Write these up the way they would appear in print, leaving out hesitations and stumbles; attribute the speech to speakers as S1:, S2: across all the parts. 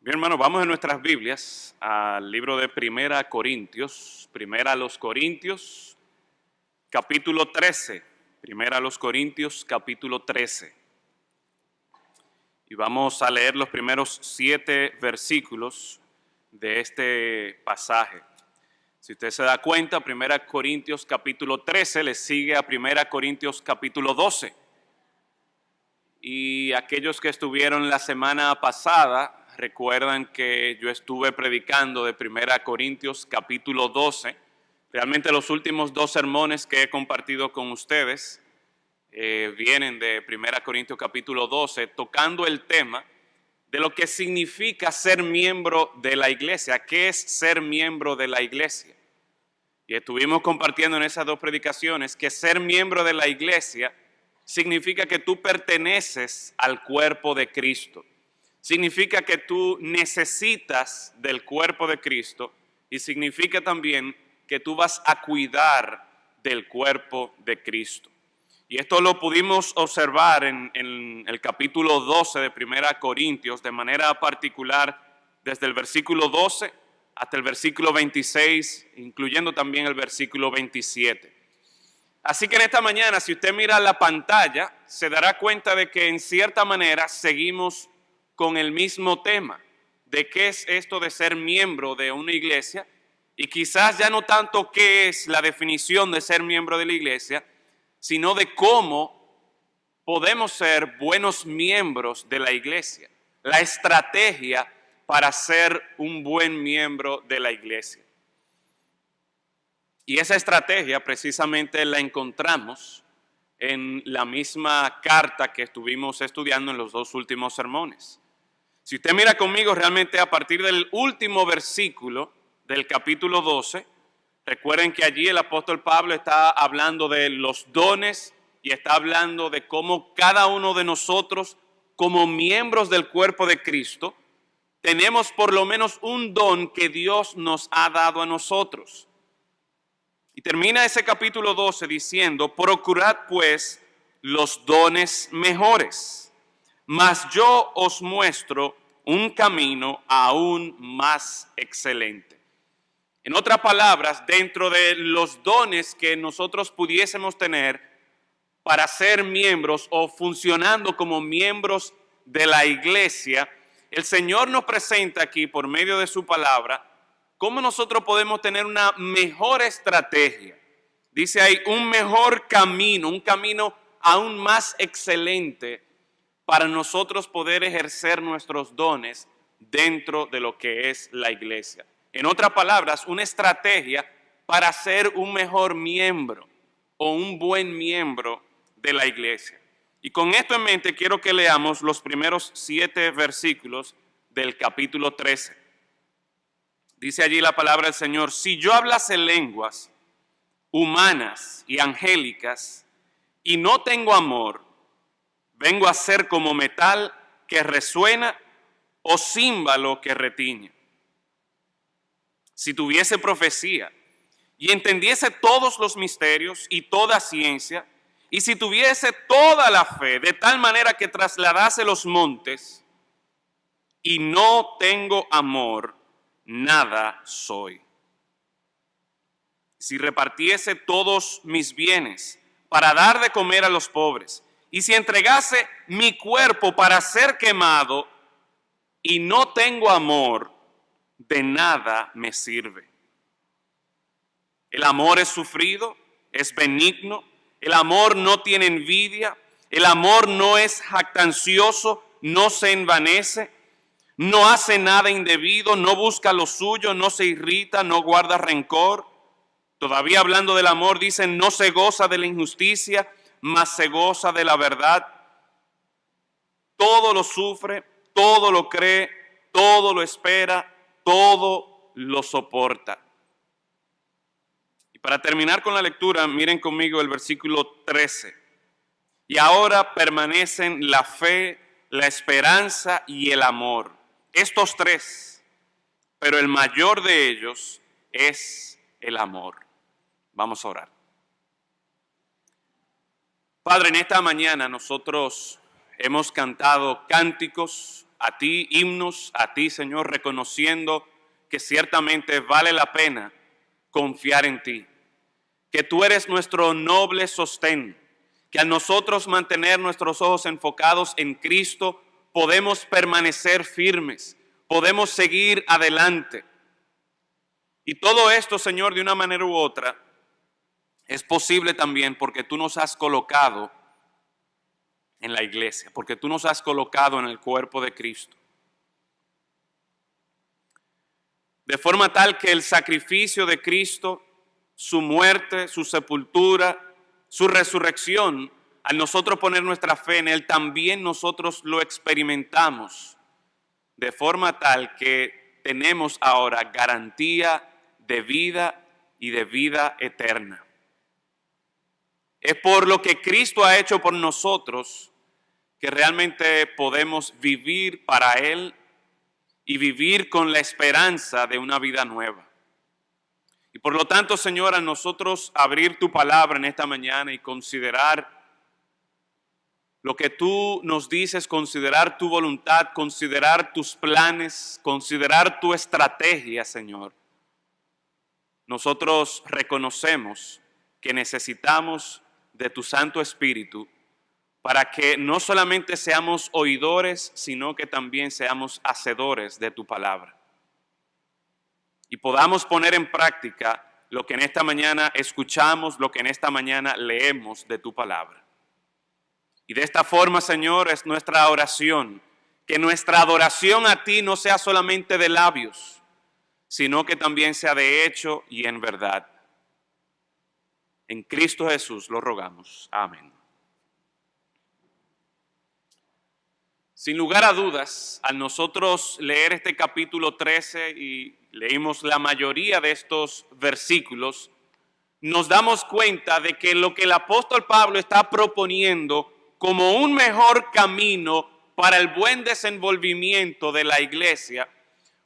S1: Bien, hermano, vamos en nuestras Biblias al libro de Primera Corintios, Primera a los Corintios, capítulo 13. Primera a los Corintios, capítulo 13. Y vamos a leer los primeros 7 versículos de este pasaje. Si usted se da cuenta, Primera Corintios, capítulo 13, le sigue a Primera Corintios, capítulo 12. Y aquellos que estuvieron la semana pasada recuerdan que yo estuve predicando de 1 Corintios capítulo 12. Realmente los últimos 2 sermones que he compartido con ustedes vienen de 1 Corintios capítulo 12, tocando el tema de lo que significa ser miembro de la iglesia. ¿Qué es ser miembro de la iglesia? Y estuvimos compartiendo en esas 2 predicaciones que ser miembro de la iglesia significa que tú perteneces al cuerpo de Cristo. Significa que tú necesitas del cuerpo de Cristo y significa también que tú vas a cuidar del cuerpo de Cristo. Y esto lo pudimos observar en el capítulo 12 de 1 Corintios, de manera particular desde el versículo 12 hasta el versículo 26, incluyendo también el versículo 27. Así que en esta mañana, si usted mira la pantalla, se dará cuenta de que en cierta manera seguimos con el mismo tema de qué es esto de ser miembro de una iglesia, y quizás ya no tanto qué es la definición de ser miembro de la iglesia, sino de cómo podemos ser buenos miembros de la iglesia, la estrategia para ser un buen miembro de la iglesia. Y esa estrategia precisamente la encontramos en la misma carta que estuvimos estudiando en los 2 últimos sermones. Si usted mira conmigo realmente a partir del último versículo del capítulo 12, recuerden que allí el apóstol Pablo está hablando de los dones y está hablando de cómo cada uno de nosotros, como miembros del cuerpo de Cristo, tenemos por lo menos un don que Dios nos ha dado a nosotros. Y termina ese capítulo 12 diciendo: procurad pues los dones mejores, mas yo os muestro un camino aún más excelente. En otras palabras, dentro de los dones que nosotros pudiésemos tener para ser miembros o funcionando como miembros de la iglesia, el Señor nos presenta aquí por medio de su palabra cómo nosotros podemos tener una mejor estrategia. Dice ahí, un mejor camino, un camino aún más excelente para nosotros poder ejercer nuestros dones dentro de lo que es la iglesia. En otras palabras, una estrategia para ser un mejor miembro o un buen miembro de la iglesia. Y con esto en mente quiero que leamos los primeros 7 versículos del capítulo 13. Dice allí la palabra del Señor: si yo hablase lenguas humanas y angélicas y no tengo amor, vengo a ser como metal que resuena o címbalo que retiñe. Si tuviese profecía y entendiese todos los misterios y toda ciencia, y si tuviese toda la fe de tal manera que trasladase los montes, y no tengo amor, nada soy. Si repartiese todos mis bienes para dar de comer a los pobres, y si entregase mi cuerpo para ser quemado y no tengo amor, de nada me sirve. El amor es sufrido, es benigno, el amor no tiene envidia, el amor no es jactancioso, no se envanece, no hace nada indebido, no busca lo suyo, no se irrita, no guarda rencor. Todavía hablando del amor, dicen, no se goza de la injusticia, mas se goza de la verdad. Todo lo sufre, todo lo cree, todo lo espera, todo lo soporta. Y para terminar con la lectura, miren conmigo el versículo 13. Y ahora permanecen la fe, la esperanza y el amor. Estos 3, pero el mayor de ellos es el amor. Vamos a orar. Padre, en esta mañana nosotros hemos cantado cánticos a ti himnos, a ti, Señor, reconociendo que ciertamente vale la pena confiar en ti, que tú eres nuestro noble sostén, que a nosotros mantener nuestros ojos enfocados en Cristo podemos permanecer firmes, podemos seguir adelante. Y todo esto, Señor, de una manera u otra, es posible también porque tú nos has colocado en la iglesia, porque tú nos has colocado en el cuerpo de Cristo. De forma tal que el sacrificio de Cristo, su muerte, su sepultura, su resurrección, al nosotros poner nuestra fe en Él, también nosotros lo experimentamos. De forma tal que tenemos ahora garantía de vida y de vida eterna. Es por lo que Cristo ha hecho por nosotros que realmente podemos vivir para Él y vivir con la esperanza de una vida nueva. Y por lo tanto, Señor, a nosotros abrir tu palabra en esta mañana y considerar lo que tú nos dices, considerar tu voluntad, considerar tus planes, considerar tu estrategia, Señor. Nosotros reconocemos que necesitamos de tu Santo Espíritu para que no solamente seamos oidores, sino que también seamos hacedores de tu palabra. Y podamos poner en práctica lo que en esta mañana escuchamos, lo que en esta mañana leemos de tu palabra. Y de esta forma, Señor, es nuestra oración, que nuestra adoración a ti no sea solamente de labios, sino que también sea de hecho y en verdad. En Cristo Jesús lo rogamos. Amén. Sin lugar a dudas, al nosotros leer este capítulo 13 y leímos la mayoría de estos versículos, nos damos cuenta de que lo que el apóstol Pablo está proponiendo como un mejor camino para el buen desenvolvimiento de la iglesia,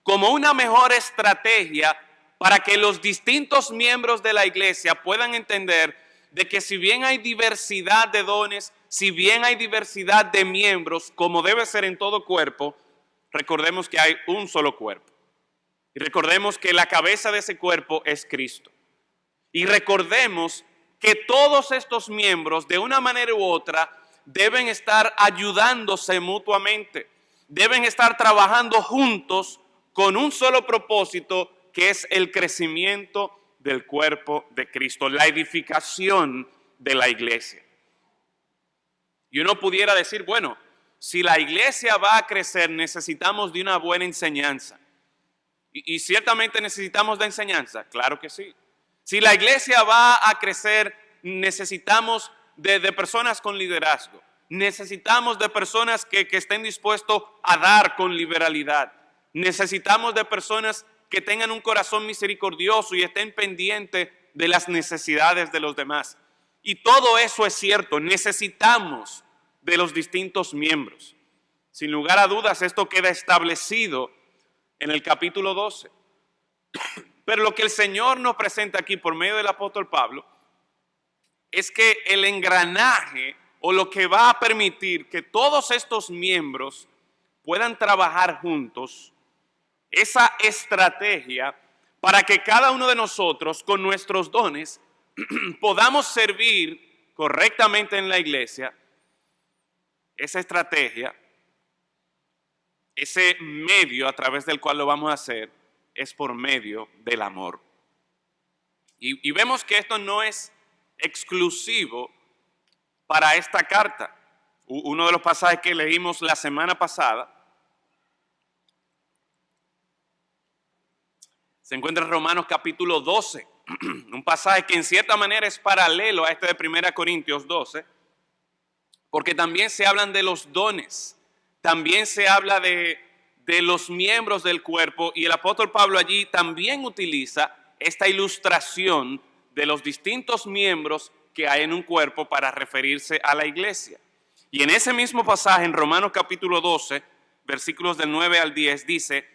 S1: como una mejor estrategia para que los distintos miembros de la iglesia puedan entender de que si bien hay diversidad de dones, si bien hay diversidad de miembros, como debe ser en todo cuerpo, recordemos que hay un solo cuerpo. Y recordemos que la cabeza de ese cuerpo es Cristo. Y recordemos que todos estos miembros, de una manera u otra, deben estar ayudándose mutuamente. Deben estar trabajando juntos con un solo propósito, que es el crecimiento del cuerpo de Cristo, la edificación de la iglesia. Y uno pudiera decir, bueno, si la iglesia va a crecer, necesitamos de una buena enseñanza. Y ciertamente necesitamos de enseñanza, claro que sí. Si la iglesia va a crecer, necesitamos de personas con liderazgo. Necesitamos de personas que estén dispuestos a dar con liberalidad. Necesitamos de personas que tengan un corazón misericordioso y estén pendientes de las necesidades de los demás. Y todo eso es cierto, necesitamos de los distintos miembros. Sin lugar a dudas, esto queda establecido en el capítulo 12. Pero lo que el Señor nos presenta aquí por medio del apóstol Pablo es que el engranaje o lo que va a permitir que todos estos miembros puedan trabajar juntos, esa estrategia para que cada uno de nosotros con nuestros dones podamos servir correctamente en la iglesia, esa estrategia, ese medio a través del cual lo vamos a hacer es por medio del amor. Y vemos que esto no es exclusivo para esta carta. Uno de los pasajes que leímos la semana pasada se encuentra en Romanos capítulo 12, un pasaje que en cierta manera es paralelo a este de 1 Corintios 12, porque también se hablan de los dones, también se habla de los miembros del cuerpo, y el apóstol Pablo allí también utiliza esta ilustración de los distintos miembros que hay en un cuerpo para referirse a la iglesia. Y en ese mismo pasaje, en Romanos capítulo 12, versículos del 9 al 10, dice: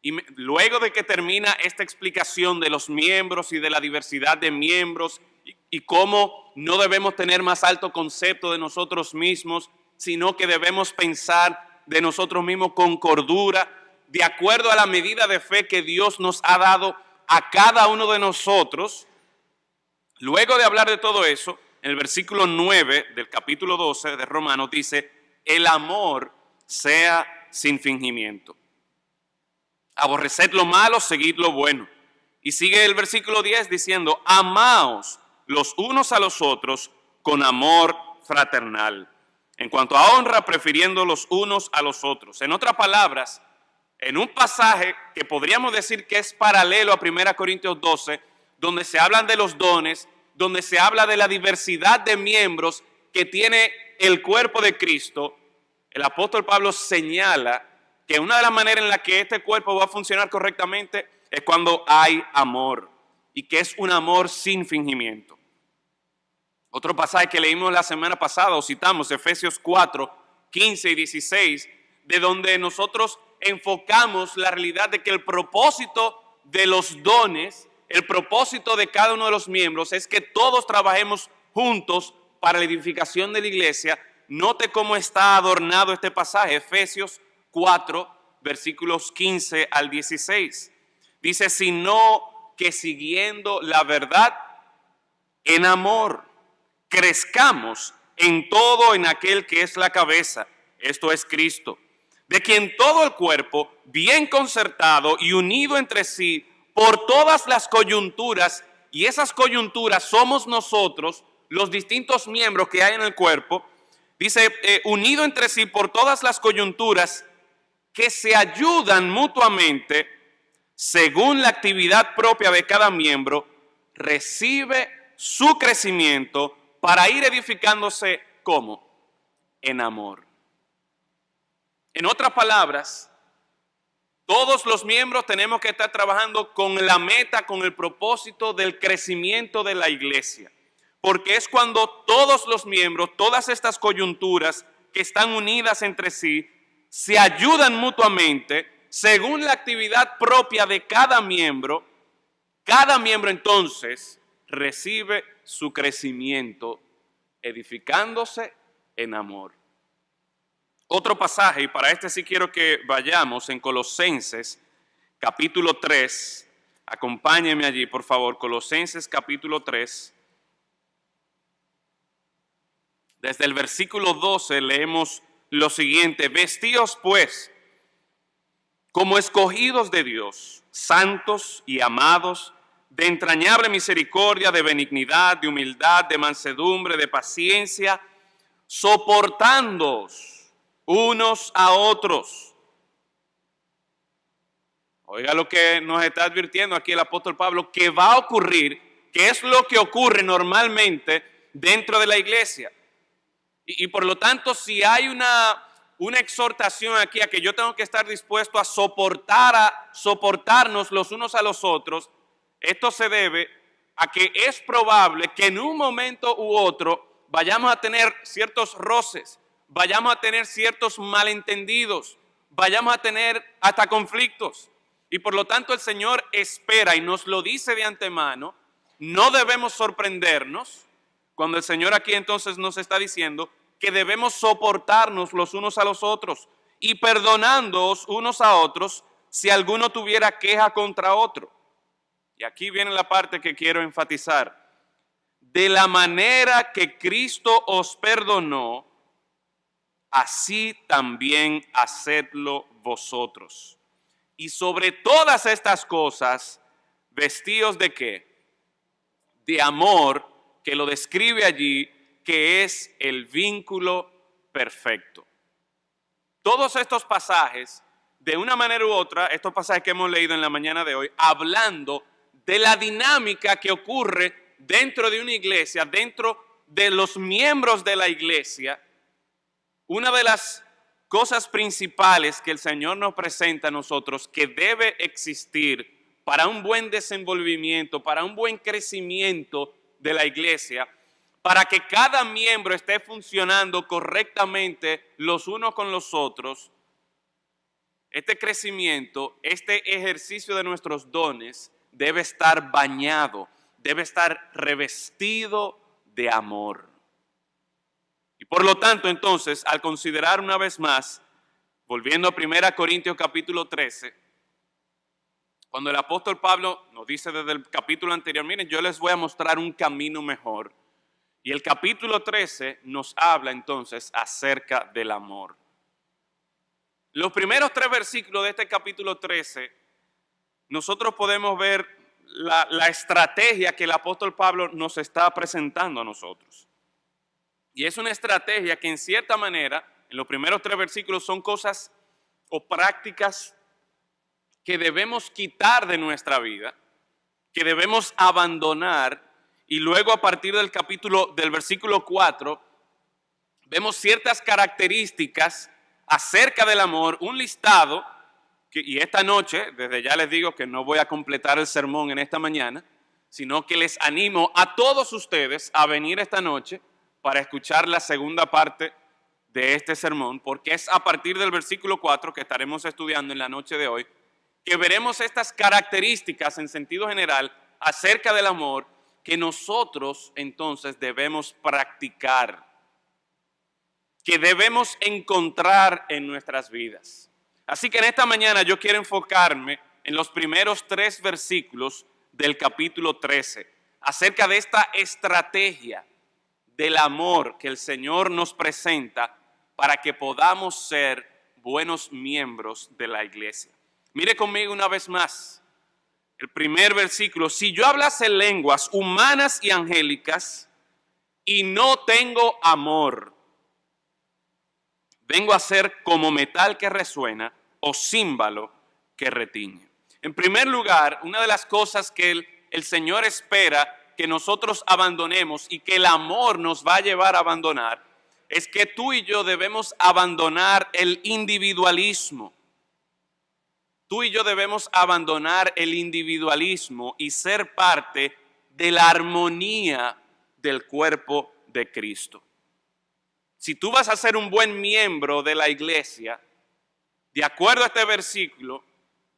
S1: y luego de que termina esta explicación de los miembros y de la diversidad de miembros y cómo no debemos tener más alto concepto de nosotros mismos, sino que debemos pensar de nosotros mismos con cordura, de acuerdo a la medida de fe que Dios nos ha dado a cada uno de nosotros. Luego de hablar de todo eso, en el versículo 9 del capítulo 12 de Romanos dice, el amor sea sin fingimiento. Aborreced lo malo, seguid lo bueno. Y sigue el versículo 10 diciendo, amaos los unos a los otros con amor fraternal. En cuanto a honra, prefiriendo los unos a los otros. En otras palabras, en un pasaje que podríamos decir que es paralelo a 1 Corintios 12, donde se hablan de los dones, donde se habla de la diversidad de miembros que tiene el cuerpo de Cristo, el apóstol Pablo señala que una de las maneras en las que este cuerpo va a funcionar correctamente es cuando hay amor, y que es un amor sin fingimiento. Otro pasaje que leímos la semana pasada, o citamos, Efesios 4, 15 y 16, de donde nosotros enfocamos la realidad de que el propósito de los dones, el propósito de cada uno de los miembros es que todos trabajemos juntos para la edificación de la iglesia. Note cómo está adornado este pasaje, Efesios 4, versículos 15 al 16. Dice, sino que siguiendo la verdad en amor, crezcamos en todo en aquel que es la cabeza, esto es Cristo, de quien todo el cuerpo, bien concertado y unido entre sí por todas las coyunturas, y esas coyunturas somos nosotros, los distintos miembros que hay en el cuerpo, dice, unido entre sí por todas las coyunturas que se ayudan mutuamente según la actividad propia de cada miembro, recibe su crecimiento para ir edificándose, ¿cómo? En amor. En otras palabras, todos los miembros tenemos que estar trabajando con la meta, con el propósito del crecimiento de la iglesia. Porque es cuando todos los miembros, todas estas coyunturas que están unidas entre sí, se ayudan mutuamente según la actividad propia de cada miembro entonces recibe su crecimiento edificándose en amor. Otro pasaje, y para este sí quiero que vayamos, en Colosenses capítulo 3, acompáñenme allí por favor, Colosenses capítulo 3, desde el versículo 12 leemos lo siguiente, vestíos pues como escogidos de Dios, santos y amados, de entrañable misericordia, de benignidad, de humildad, de mansedumbre, de paciencia, soportándoos unos a otros. Oiga lo que nos está advirtiendo aquí el apóstol Pablo, que va a ocurrir, que es lo que ocurre normalmente dentro de la iglesia. Y por lo tanto, si hay una exhortación aquí a que yo tengo que estar dispuesto a soportarnos los unos a los otros, esto se debe a que es probable que en un momento u otro vayamos a tener ciertos roces, vayamos a tener ciertos malentendidos, vayamos a tener hasta conflictos. Y por lo tanto el Señor espera y nos lo dice de antemano, no debemos sorprendernos cuando el Señor aquí entonces nos está diciendo que debemos soportarnos los unos a los otros y perdonándoos unos a otros si alguno tuviera queja contra otro. Y aquí viene la parte que quiero enfatizar. De la manera que Cristo os perdonó, así también hacedlo vosotros. Y sobre todas estas cosas, vestíos de ¿qué? De amor, que lo describe allí, que es el vínculo perfecto. Todos estos pasajes, de una manera u otra, estos pasajes que hemos leído en la mañana de hoy, hablando de la dinámica que ocurre dentro de una iglesia, dentro de los miembros de la iglesia, una de las cosas principales que el Señor nos presenta a nosotros que debe existir para un buen desenvolvimiento, para un buen crecimiento de la iglesia, para que cada miembro esté funcionando correctamente los unos con los otros, este crecimiento, este ejercicio de nuestros dones debe estar bañado, debe estar revestido de amor. Y por lo tanto, entonces, al considerar una vez más, volviendo a 1 Corintios capítulo 13, cuando el apóstol Pablo nos dice desde el capítulo anterior, miren, yo les voy a mostrar un camino mejor. Y el capítulo 13 nos habla entonces acerca del amor. Los primeros 3 versículos de este capítulo 13, nosotros podemos ver la estrategia que el apóstol Pablo nos está presentando a nosotros. Y es una estrategia que en cierta manera, en los primeros 3 versículos, son cosas o prácticas que debemos quitar de nuestra vida, que debemos abandonar, y luego a partir del versículo 4, vemos ciertas características acerca del amor, un listado, y esta noche, desde ya les digo que no voy a completar el sermón en esta mañana, sino que les animo a todos ustedes a venir esta noche para escuchar la segunda parte de este sermón, porque es a partir del versículo 4 que estaremos estudiando en la noche de hoy, que veremos estas características en sentido general acerca del amor que nosotros entonces debemos practicar, que debemos encontrar en nuestras vidas. Así que en esta mañana yo quiero enfocarme en los primeros 3 versículos del capítulo 13, acerca de esta estrategia del amor que el Señor nos presenta para que podamos ser buenos miembros de la iglesia. Mire conmigo una vez más el primer versículo. Si yo hablase lenguas humanas y angélicas y no tengo amor, vengo a ser como metal que resuena o címbalo que retiñe. En primer lugar, una de las cosas que el Señor espera que nosotros abandonemos y que el amor nos va a llevar a abandonar es que tú y yo debemos abandonar el individualismo. Tú y yo debemos abandonar el individualismo y ser parte de la armonía del cuerpo de Cristo. Si tú vas a ser un buen miembro de la iglesia, de acuerdo a este versículo,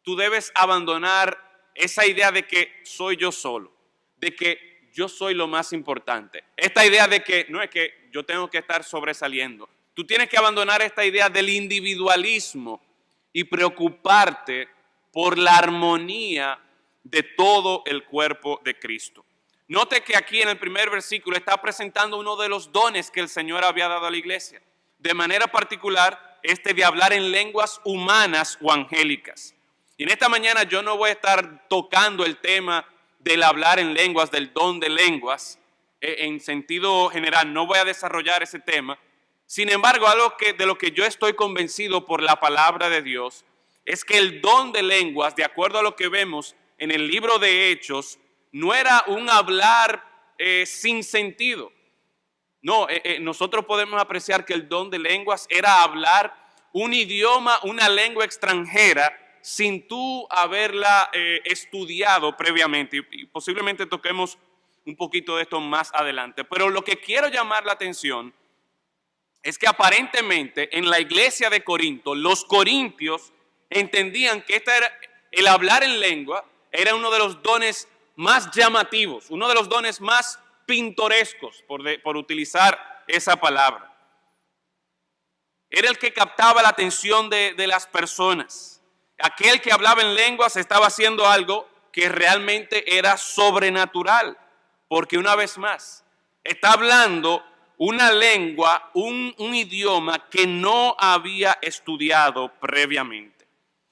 S1: tú debes abandonar esa idea de que soy yo solo, de que yo soy lo más importante. Esta idea de que no es que yo tengo que estar sobresaliendo. Tú tienes que abandonar esta idea del individualismo y preocuparte por la armonía de todo el cuerpo de Cristo. Note que aquí en el primer versículo está presentando uno de los dones que el Señor había dado a la iglesia. De manera particular, este de hablar en lenguas humanas o angélicas. Y en esta mañana yo no voy a estar tocando el tema del hablar en lenguas, del don de lenguas, en sentido general. No voy a desarrollar ese tema. Sin embargo, algo de lo que yo estoy convencido por la palabra de Dios es que el don de lenguas, de acuerdo a lo que vemos en el libro de Hechos, no era un hablar sin sentido. No, nosotros podemos apreciar que el don de lenguas era hablar un idioma, una lengua extranjera, sin tú haberla estudiado previamente. Y posiblemente toquemos un poquito de esto más adelante. Pero lo que quiero llamar la atención es que aparentemente en la iglesia de Corinto, los corintios entendían que el hablar en lengua era uno de los dones más llamativos, uno de los dones más pintorescos, por utilizar esa palabra. Era el que captaba la atención de las personas. Aquel que hablaba en lenguas estaba haciendo algo que realmente era sobrenatural, porque una vez más, está hablando una lengua, un idioma que no había estudiado previamente.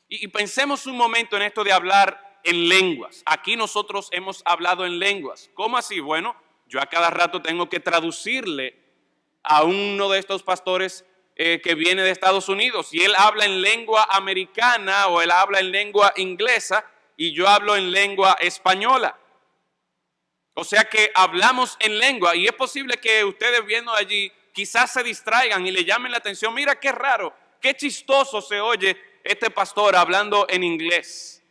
S1: Y pensemos un momento en esto de hablar en lenguas. Aquí nosotros hemos hablado en lenguas. ¿Cómo así? Bueno, yo a cada rato tengo que traducirle a uno de estos pastores que viene de Estados Unidos y él habla en lengua americana o él habla en lengua inglesa y yo hablo en lengua española. O sea que hablamos en lengua y es posible que ustedes viendo allí quizás se distraigan y le llamen la atención. Mira qué raro, qué chistoso se oye este pastor hablando en inglés.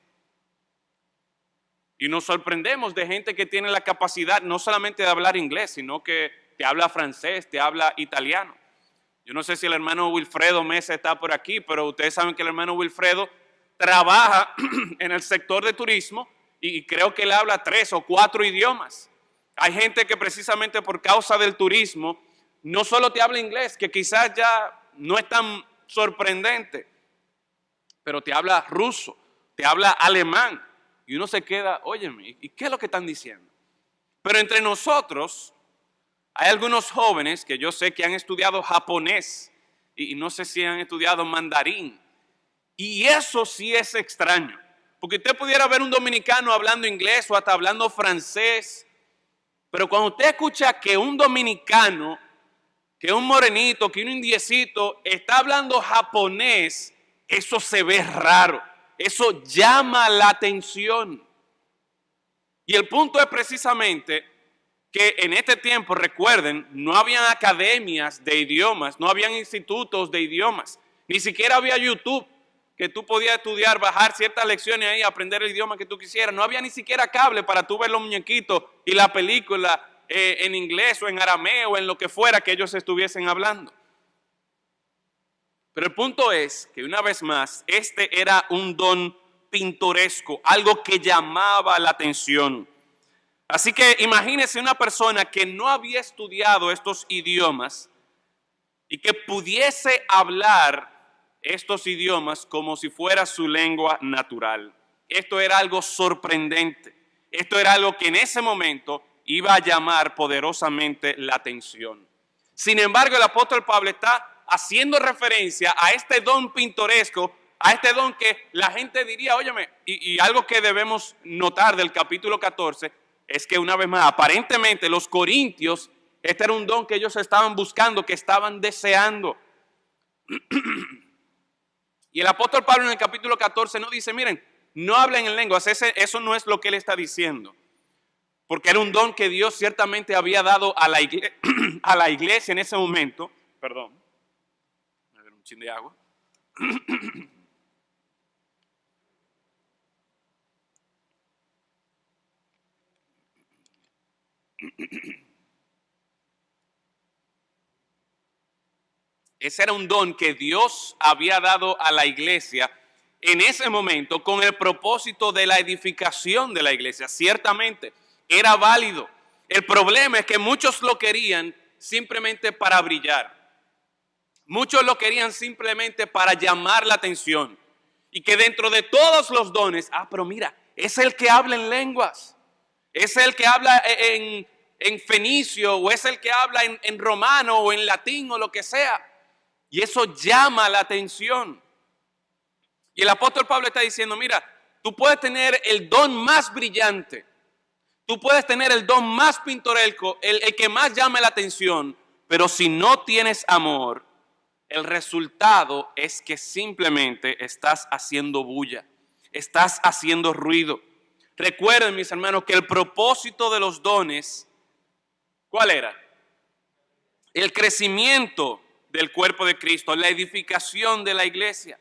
S1: Y nos sorprendemos de gente que tiene la capacidad no solamente de hablar inglés, sino que te habla francés, te habla italiano. Yo no sé si el hermano Wilfredo Mesa está por aquí, pero ustedes saben que el hermano Wilfredo trabaja en el sector de turismo y creo que él habla 3 o 4 idiomas. Hay gente que precisamente por causa del turismo no solo te habla inglés, que quizás ya no es tan sorprendente, pero te habla ruso, te habla alemán, y uno se queda, óyeme, ¿y qué es lo que están diciendo? Pero entre nosotros hay algunos jóvenes que yo sé que han estudiado japonés, y no sé si han estudiado mandarín, y eso sí es extraño, porque usted pudiera ver un dominicano hablando inglés o hasta hablando francés, pero cuando usted escucha que un dominicano, que un morenito, que un indiecito está hablando japonés, eso se ve raro, eso llama la atención. Y el punto es precisamente que en este tiempo, recuerden, no habían academias de idiomas, no habían institutos de idiomas, ni siquiera había YouTube, que tú podías estudiar, bajar ciertas lecciones ahí, aprender el idioma que tú quisieras. No había ni siquiera cable para tú ver los muñequitos y la película en inglés o en arameo o en lo que fuera que ellos estuviesen hablando. Pero el punto es que una vez más, este era un don pintoresco, algo que llamaba la atención. Así que imagínese una persona que no había estudiado estos idiomas y que pudiese hablar estos idiomas como si fuera su lengua natural. Esto era algo sorprendente. Esto era algo que en ese momento iba a llamar poderosamente la atención. Sin embargo, el apóstol Pablo está haciendo referencia a este don pintoresco, a este don que la gente diría, óyeme, y algo que debemos notar del capítulo 14 es que una vez más, aparentemente los corintios, este era un don que ellos estaban buscando, que estaban deseando. Y el apóstol Pablo en el capítulo 14 no dice, miren, no hablen en lenguas, eso no es lo que él está diciendo. Porque era un don que Dios ciertamente había dado a la iglesia en ese momento. Perdón, voy a ver un chin de agua. Ese era un don que Dios había dado a la iglesia en ese momento con el propósito de la edificación de la iglesia. Ciertamente era válido. El problema es que muchos lo querían simplemente para brillar. Muchos lo querían simplemente para llamar la atención. Y que dentro de todos los dones, pero mira, es el que habla en lenguas. Es el que habla en fenicio o es el que habla en romano o en latín o lo que sea. Y eso llama la atención. Y el apóstol Pablo está diciendo, mira, tú puedes tener el don más brillante, tú puedes tener el don más pintoresco, el que más llame la atención, pero si no tienes amor, el resultado es que simplemente estás haciendo bulla, estás haciendo ruido. Recuerden, mis hermanos, que el propósito de los dones, ¿cuál era? El crecimiento del cuerpo de Cristo, la edificación de la iglesia.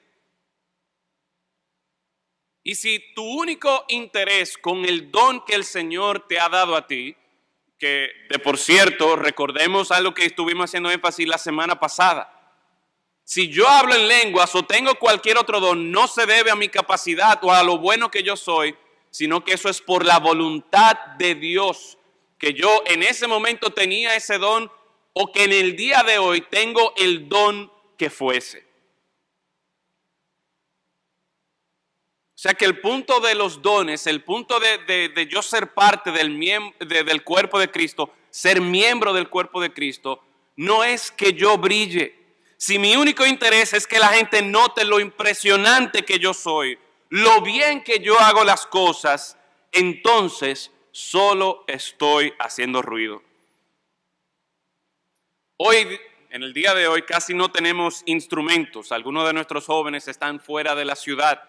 S1: Y si tu único interés con el don que el Señor te ha dado a ti, que de por cierto, recordemos algo que estuvimos haciendo énfasis la semana pasada. Si yo hablo en lenguas o tengo cualquier otro don, no se debe a mi capacidad o a lo bueno que yo soy, sino que eso es por la voluntad de Dios, que yo en ese momento tenía ese don o que en el día de hoy tengo el don que fuese. O sea que el punto de los dones, el punto de yo ser parte del cuerpo de Cristo, ser miembro del cuerpo de Cristo, no es que yo brille. Si mi único interés es que la gente note lo impresionante que yo soy, lo bien que yo hago las cosas, entonces solo estoy haciendo ruido. Hoy, en el día de hoy, casi no tenemos instrumentos. Algunos de nuestros jóvenes están fuera de la ciudad.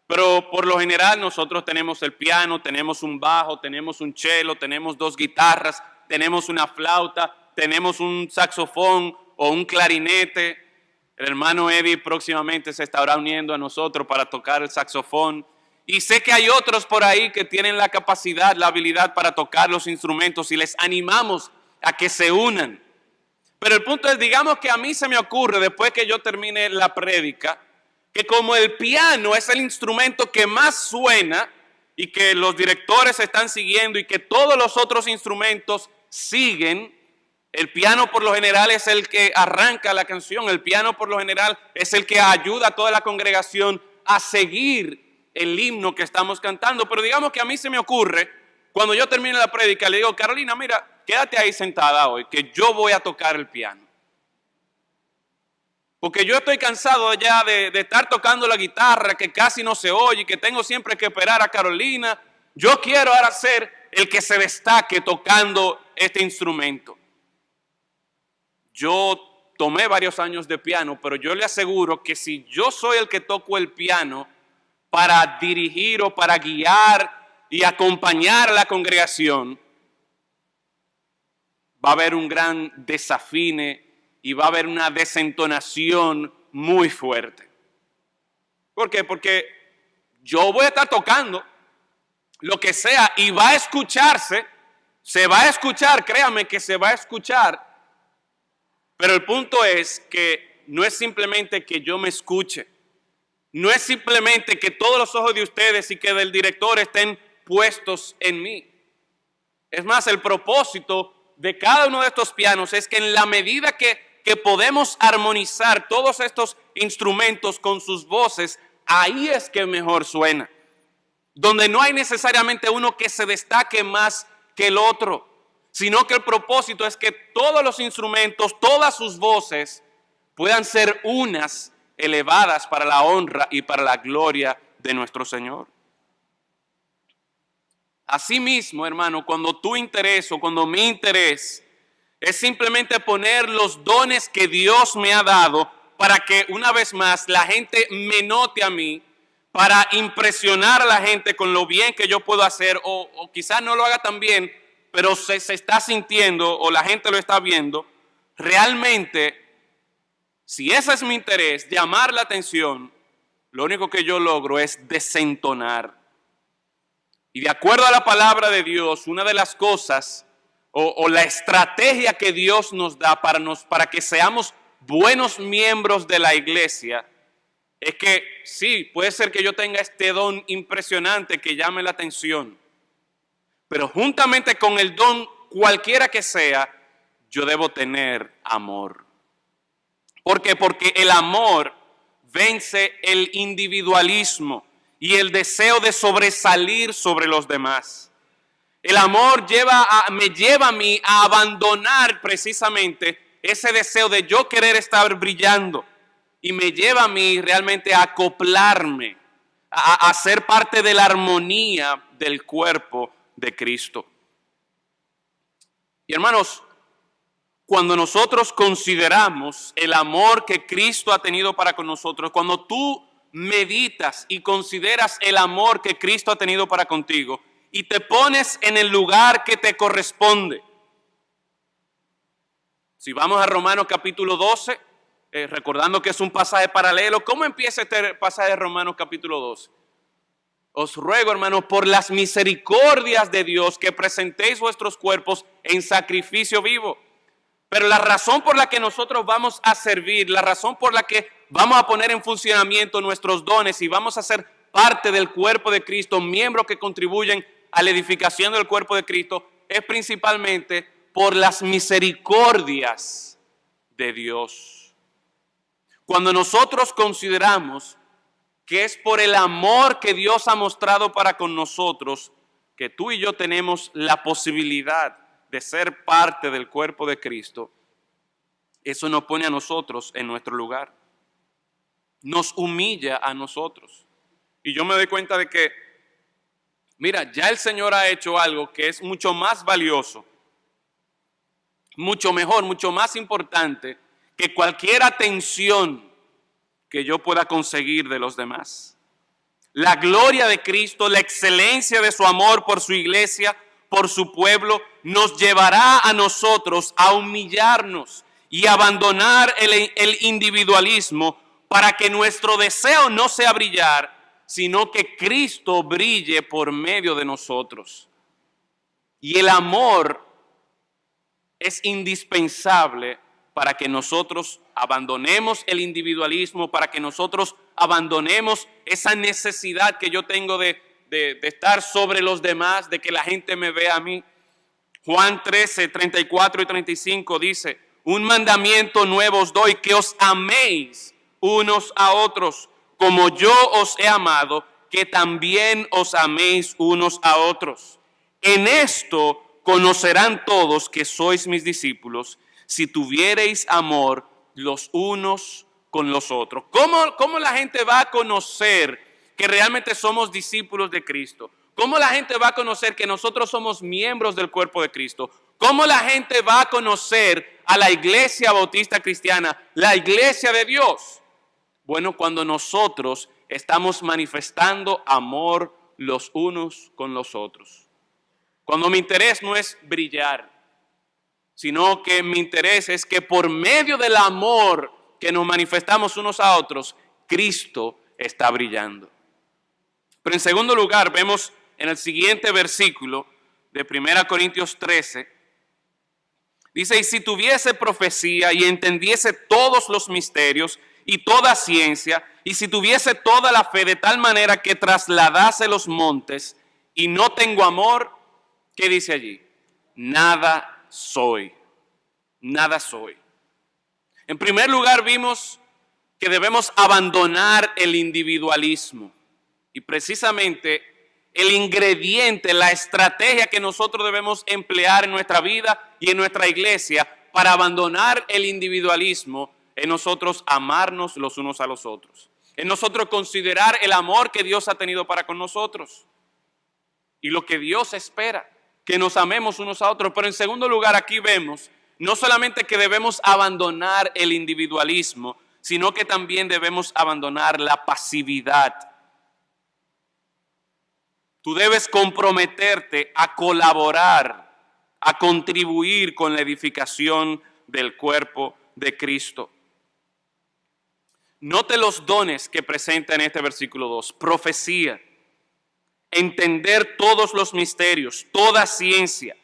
S1: Pero por lo general nosotros tenemos el piano, tenemos un bajo, tenemos un cello, tenemos 2 guitarras, tenemos una flauta, tenemos un saxofón o un clarinete. El hermano Eddie próximamente se estará uniendo a nosotros para tocar el saxofón. Y sé que hay otros por ahí que tienen la capacidad, la habilidad para tocar los instrumentos y les animamos a que se unan. Pero el punto es, digamos que a mí se me ocurre después que yo termine la prédica, que como el piano es el instrumento que más suena y que los directores están siguiendo y que todos los otros instrumentos siguen, el piano por lo general es el que arranca la canción, el piano por lo general es el que ayuda a toda la congregación a seguir el himno que estamos cantando. Pero digamos que a mí se me ocurre, cuando yo termine la prédica, le digo, Carolina, mira, quédate ahí sentada hoy, que yo voy a tocar el piano. Porque yo estoy cansado ya de estar tocando la guitarra, que casi no se oye, que tengo siempre que esperar a Carolina. Yo quiero ahora ser el que se destaque tocando este instrumento. Yo tomé varios años de piano, pero yo le aseguro que si yo soy el que toco el piano para dirigir o para guiar y acompañar a la congregación, va a haber un gran desafine y va a haber una desentonación muy fuerte. ¿Por qué? Porque yo voy a estar tocando lo que sea y va a escucharse, se va a escuchar, créame que se va a escuchar, pero el punto es que no es simplemente que yo me escuche, no es simplemente que todos los ojos de ustedes y que del director estén puestos en mí. Es más, el propósito de cada uno de estos pianos es que en la medida que podemos armonizar todos estos instrumentos con sus voces, ahí es que mejor suena. Donde no hay necesariamente uno que se destaque más que el otro, sino que el propósito es que todos los instrumentos, todas sus voces puedan ser unas elevadas para la honra y para la gloria de nuestro Señor. Asimismo, hermano, cuando tu interés o cuando mi interés es simplemente poner los dones que Dios me ha dado para que una vez más la gente me note a mí, para impresionar a la gente con lo bien que yo puedo hacer, o quizás no lo haga tan bien, pero se está sintiendo o la gente lo está viendo. Realmente, si ese es mi interés, llamar la atención, lo único que yo logro es desentonar. Y de acuerdo a la palabra de Dios, una de las cosas o la estrategia que Dios nos da para que seamos buenos miembros de la iglesia es que sí, puede ser que yo tenga este don impresionante que llame la atención, pero juntamente con el don cualquiera que sea, yo debo tener amor. ¿Por qué? Porque el amor vence el individualismo y el deseo de sobresalir sobre los demás. El amor me lleva a mí a abandonar precisamente ese deseo de yo querer estar brillando y me lleva a mí realmente a acoplarme, a ser parte de la armonía del cuerpo de Cristo. Y hermanos, cuando nosotros consideramos el amor que Cristo ha tenido para con nosotros, cuando tú meditas y consideras el amor que Cristo ha tenido para contigo y te pones en el lugar que te corresponde. Si vamos a Romanos capítulo 12, recordando que es un pasaje paralelo, ¿cómo empieza este pasaje de Romanos capítulo 12? Os ruego, hermanos, por las misericordias de Dios, que presentéis vuestros cuerpos en sacrificio vivo. Pero la razón por la que nosotros vamos a servir, la razón por la que vamos a poner en funcionamiento nuestros dones y vamos a ser parte del cuerpo de Cristo, miembros que contribuyen a la edificación del cuerpo de Cristo, es principalmente por las misericordias de Dios. Cuando nosotros consideramos que es por el amor que Dios ha mostrado para con nosotros, que tú y yo tenemos la posibilidad de ser parte del cuerpo de Cristo, eso nos pone a nosotros en nuestro lugar. Nos humilla a nosotros. Y yo me doy cuenta de que, mira, ya el Señor ha hecho algo que es mucho más valioso, mucho mejor, mucho más importante que cualquier atención que yo pueda conseguir de los demás. La gloria de Cristo, la excelencia de su amor por su iglesia, por su pueblo, nos llevará a nosotros a humillarnos y abandonar el individualismo para que nuestro deseo no sea brillar, sino que Cristo brille por medio de nosotros. Y el amor es indispensable para que nosotros abandonemos el individualismo, para que nosotros abandonemos esa necesidad que yo tengo de estar sobre los demás, de que la gente me vea a mí. Juan 13, 34 y 35 dice: un mandamiento nuevo os doy, que os améis unos a otros, como yo os he amado, que también os améis unos a otros. En esto conocerán todos que sois mis discípulos, si tuviereis amor los unos con los otros. ¿Cómo la gente va a conocer que realmente somos discípulos de Cristo? ¿Cómo la gente va a conocer que nosotros somos miembros del cuerpo de Cristo? ¿Cómo la gente va a conocer a la iglesia bautista cristiana, la iglesia de Dios? Bueno, cuando nosotros estamos manifestando amor los unos con los otros. Cuando mi interés no es brillar, sino que mi interés es que por medio del amor que nos manifestamos unos a otros, Cristo está brillando. Pero en segundo lugar, vemos en el siguiente versículo de 1 Corintios 13, dice, y si tuviese profecía y entendiese todos los misterios y toda ciencia, y si tuviese toda la fe de tal manera que trasladase los montes y no tengo amor, ¿qué dice allí? Nada soy, nada soy. En primer lugar vimos que debemos abandonar el individualismo y precisamente el ingrediente, la estrategia que nosotros debemos emplear en nuestra vida y en nuestra iglesia para abandonar el individualismo, en nosotros amarnos los unos a los otros, en nosotros considerar el amor que Dios ha tenido para con nosotros y lo que Dios espera, que nos amemos unos a otros. Pero en segundo lugar aquí vemos no solamente que debemos abandonar el individualismo, sino que también debemos abandonar la pasividad. Tú debes comprometerte a colaborar, a contribuir con la edificación del cuerpo de Cristo. Note los dones que presenta en este versículo 2. Profecía, entender todos los misterios, toda ciencia.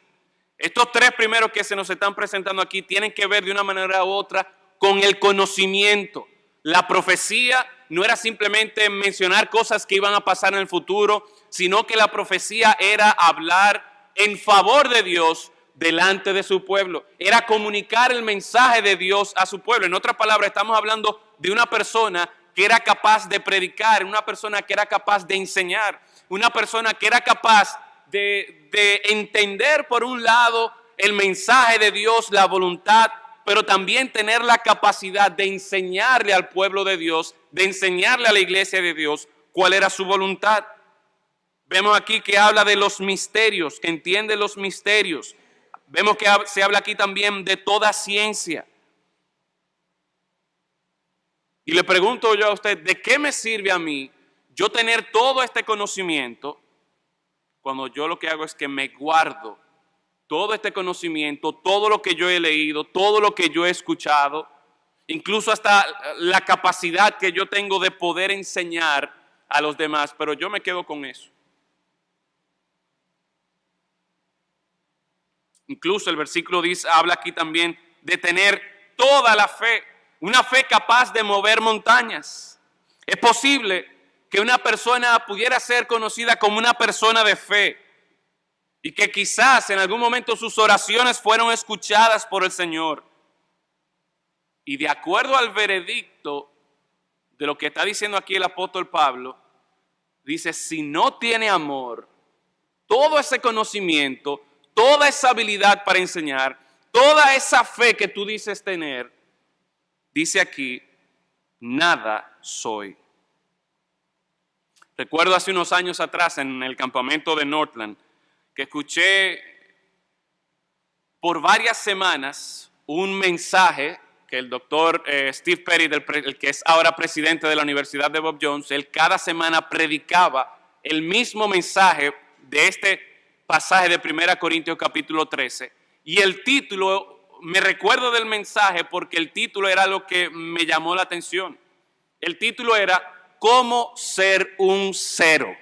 S1: Estos tres primeros que se nos están presentando aquí tienen que ver de una manera u otra con el conocimiento. La profecía no era simplemente mencionar cosas que iban a pasar en el futuro, sino que la profecía era hablar en favor de Dios delante de su pueblo. Era comunicar el mensaje de Dios a su pueblo. En otras palabras, estamos hablando de una persona que era capaz de predicar, una persona que era capaz de enseñar, una persona que era capaz de entender por un lado el mensaje de Dios, la voluntad, pero también tener la capacidad de enseñarle al pueblo de Dios, de enseñarle a la iglesia de Dios cuál era su voluntad. Vemos aquí que habla de los misterios, que entiende los misterios. Vemos que se habla aquí también de toda ciencia. Y le pregunto yo a usted, ¿de qué me sirve a mí yo tener todo este conocimiento cuando yo lo que hago es que me guardo todo este conocimiento, todo lo que yo he leído, todo lo que yo he escuchado, incluso hasta la capacidad que yo tengo de poder enseñar a los demás, pero yo me quedo con eso? Incluso el versículo habla aquí también de tener toda la fe, una fe capaz de mover montañas. Es posible que una persona pudiera ser conocida como una persona de fe y que quizás en algún momento sus oraciones fueron escuchadas por el Señor. Y de acuerdo al veredicto de lo que está diciendo aquí el apóstol Pablo, dice, si no tiene amor, todo ese conocimiento, toda esa habilidad para enseñar, toda esa fe que tú dices tener, dice aquí, nada soy. Recuerdo hace unos años atrás en el campamento de Northland que escuché por varias semanas un mensaje que el doctor Steve Perry, el que es ahora presidente de la Universidad de Bob Jones, él cada semana predicaba el mismo mensaje de este pasaje de 1 Corintios capítulo 13. Y el título, me recuerdo del mensaje porque el título era lo que me llamó la atención. El título era ¿Cómo ser un cero?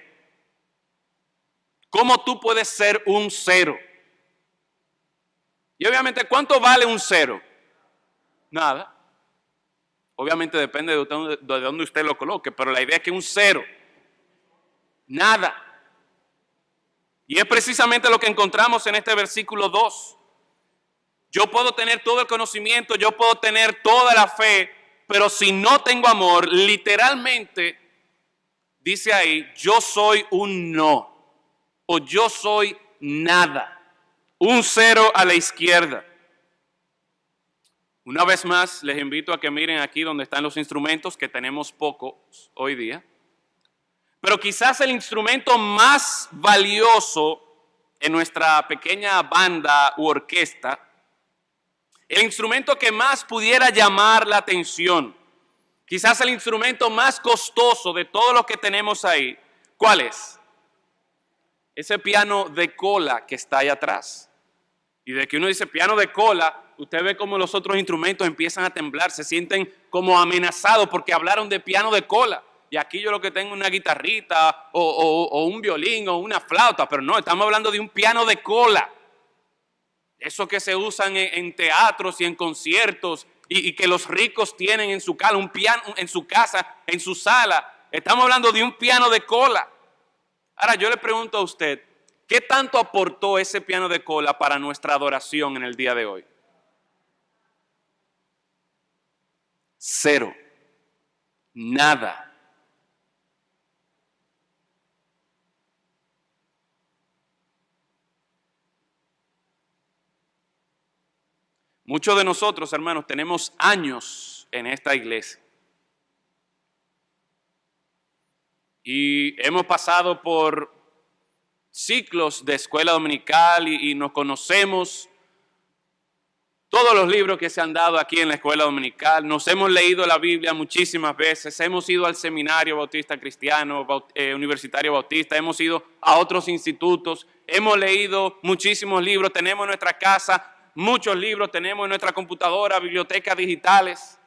S1: ¿Cómo tú puedes ser un cero? Y obviamente, ¿cuánto vale un cero? Nada. Obviamente depende de dónde usted lo coloque, pero la idea es que un cero, nada. Y es precisamente lo que encontramos en este versículo 2. Yo puedo tener todo el conocimiento, yo puedo tener toda la fe, pero si no tengo amor, literalmente dice ahí, yo soy un no, o yo soy nada, un cero a la izquierda. Una vez más, les invito a que miren aquí donde están los instrumentos, que tenemos pocos hoy día. Pero quizás el instrumento más valioso en nuestra pequeña banda u orquesta, el instrumento que más pudiera llamar la atención, quizás el instrumento más costoso de todo lo que tenemos ahí, ¿cuál es? Ese piano de cola que está ahí atrás. Y de que uno dice piano de cola, usted ve como los otros instrumentos empiezan a temblar, se sienten como amenazados porque hablaron de piano de cola. Y aquí yo lo que tengo es una guitarrita o un violín o una flauta, pero no, estamos hablando de un piano de cola. Eso que se usan en teatros y en conciertos y que los ricos tienen en su casa, un piano en su casa, en su sala. Estamos hablando de un piano de cola. Ahora yo le pregunto a usted, ¿qué tanto aportó ese piano de cola para nuestra adoración en el día de hoy? Cero. Nada. Muchos de nosotros, hermanos, tenemos años en esta iglesia. Y hemos pasado por ciclos de escuela dominical y nos conocemos todos los libros que se han dado aquí en la escuela dominical. Nos hemos leído la Biblia muchísimas veces. Hemos ido al seminario bautista cristiano, universitario bautista. Hemos ido a otros institutos. Hemos leído muchísimos libros. Tenemos en nuestra casa muchos libros, tenemos en nuestra computadora, bibliotecas digitales.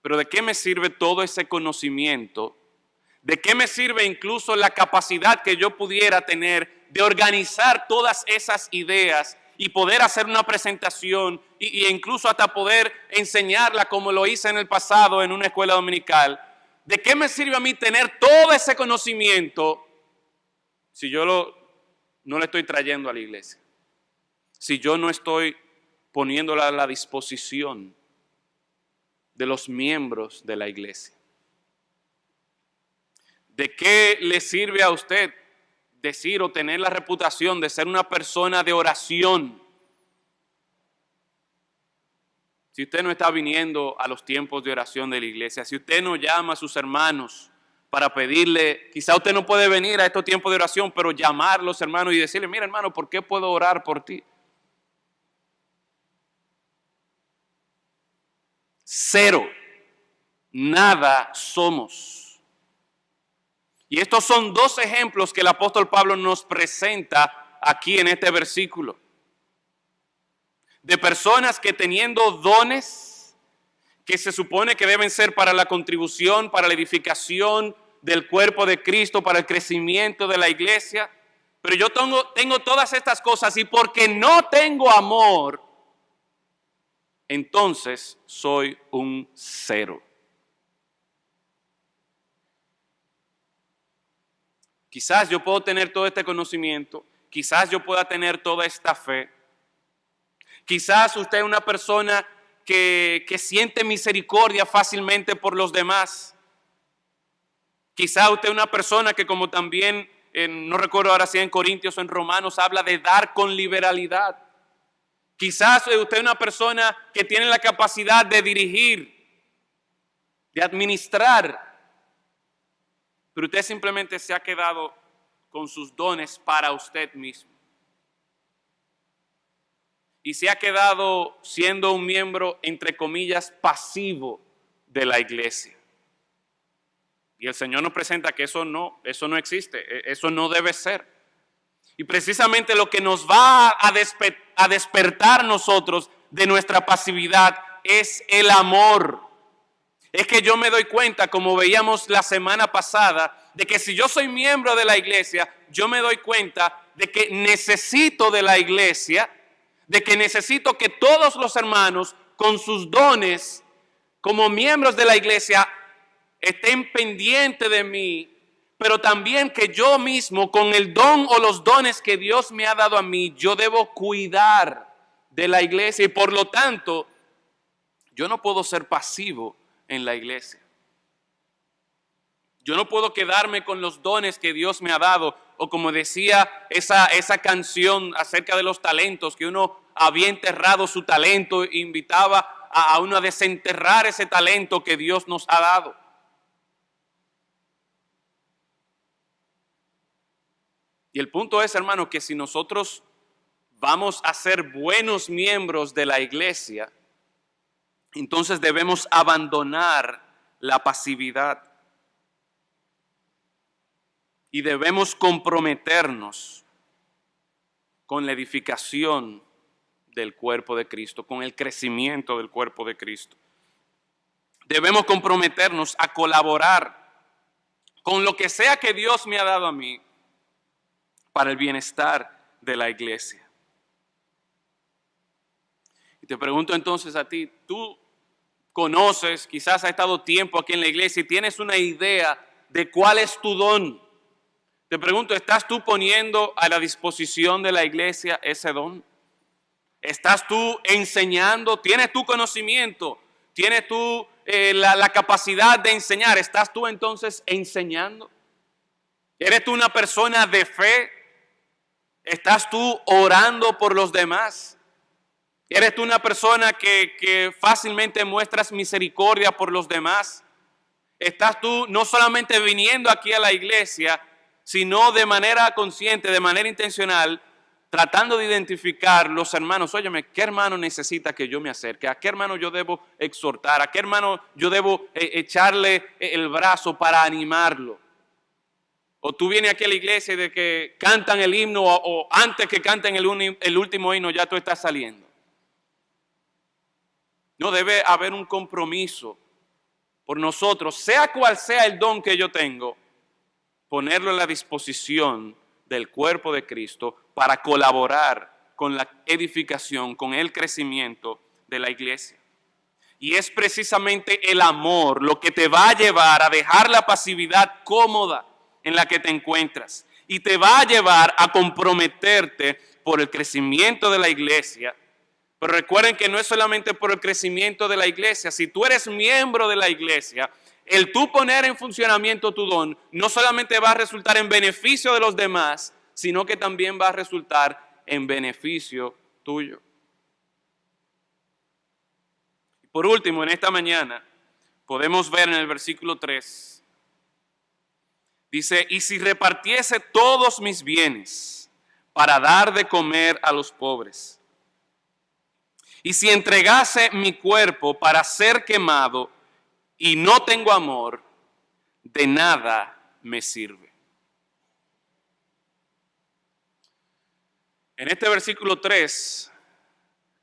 S1: Pero ¿de qué me sirve todo ese conocimiento? ¿De qué me sirve incluso la capacidad que yo pudiera tener de organizar todas esas ideas y poder hacer una presentación e incluso hasta poder enseñarla como lo hice en el pasado en una escuela dominical? ¿De qué me sirve a mí tener todo ese conocimiento si yo no le estoy trayendo a la iglesia? Si yo no estoy poniéndola a la disposición de los miembros de la iglesia. ¿De qué le sirve a usted decir o tener la reputación de ser una persona de oración si usted no está viniendo a los tiempos de oración de la iglesia? Si usted no llama a sus hermanos para pedirle, quizá usted no puede venir a estos tiempos de oración, pero llamar a los hermanos y decirle, mira hermano, ¿por qué puedo orar por ti? Cero. Nada somos. Y estos son dos ejemplos que el apóstol Pablo nos presenta aquí en este versículo. De personas que teniendo dones que se supone que deben ser para la contribución, para la edificación del cuerpo de Cristo, para el crecimiento de la iglesia, pero yo tengo todas estas cosas y porque no tengo amor, entonces soy un cero. Quizás yo puedo tener todo este conocimiento, quizás yo pueda tener toda esta fe, quizás usted es una persona que siente misericordia fácilmente por los demás. Quizás usted es una persona que, como también, no recuerdo ahora si en Corintios o en Romanos, habla de dar con liberalidad. Quizás usted es una persona que tiene la capacidad de dirigir, de administrar, pero usted simplemente se ha quedado con sus dones para usted mismo. Y se ha quedado siendo un miembro, entre comillas, pasivo de la iglesia. Y el Señor nos presenta que eso no existe, eso no debe ser. Y precisamente lo que nos va a despertar nosotros de nuestra pasividad es el amor. Es que yo me doy cuenta, como veíamos la semana pasada, de que si yo soy miembro de la iglesia, yo me doy cuenta de que necesito de la iglesia, de que necesito que todos los hermanos con sus dones como miembros de la iglesia estén pendientes de mí, pero también que yo mismo con el don o los dones que Dios me ha dado a mí, yo debo cuidar de la iglesia y por lo tanto yo no puedo ser pasivo en la iglesia. Yo no puedo quedarme con los dones que Dios me ha dado, o como decía esa canción acerca de los talentos, que uno había enterrado su talento e invitaba a uno a desenterrar ese talento que Dios nos ha dado. Y el punto es, hermano, que si nosotros vamos a ser buenos miembros de la iglesia, entonces debemos abandonar la pasividad. Y debemos comprometernos con la edificación del cuerpo de Cristo, con el crecimiento del cuerpo de Cristo. Debemos comprometernos a colaborar con lo que sea que Dios me ha dado a mí para el bienestar de la iglesia. Y te pregunto entonces a ti, tú conoces, quizás has estado tiempo aquí en la iglesia y tienes una idea de cuál es tu don. Te pregunto, ¿estás tú poniendo a la disposición de la iglesia ese don? ¿Estás tú enseñando? ¿Tienes tu conocimiento? ¿Tienes tú la capacidad de enseñar? ¿Estás tú entonces enseñando? ¿Eres tú una persona de fe? ¿Estás tú orando por los demás? ¿Eres tú una persona que fácilmente muestras misericordia por los demás? ¿Estás tú no solamente viniendo aquí a la iglesia, sino de manera consciente, de manera intencional, tratando de identificar los hermanos? Óyeme, ¿qué hermano necesita que yo me acerque? ¿A qué hermano yo debo exhortar? ¿A qué hermano yo debo echarle el brazo para animarlo? O tú vienes aquí a la iglesia y de que cantan el himno o antes que canten el último himno ya tú estás saliendo. No, debe haber un compromiso por nosotros, sea cual sea el don que yo tengo, ponerlo a la disposición del cuerpo de Cristo para colaborar con la edificación, con el crecimiento de la iglesia. Y es precisamente el amor lo que te va a llevar a dejar la pasividad cómoda en la que te encuentras y te va a llevar a comprometerte por el crecimiento de la iglesia. Pero recuerden que no es solamente por el crecimiento de la iglesia. Si tú eres miembro de la iglesia, el tú poner en funcionamiento tu don no solamente va a resultar en beneficio de los demás, sino que también va a resultar en beneficio tuyo. Por último, en esta mañana podemos ver en el versículo 3, dice, y si repartiese todos mis bienes para dar de comer a los pobres, y si entregase mi cuerpo para ser quemado y no tengo amor, de nada me sirve. En este versículo 3,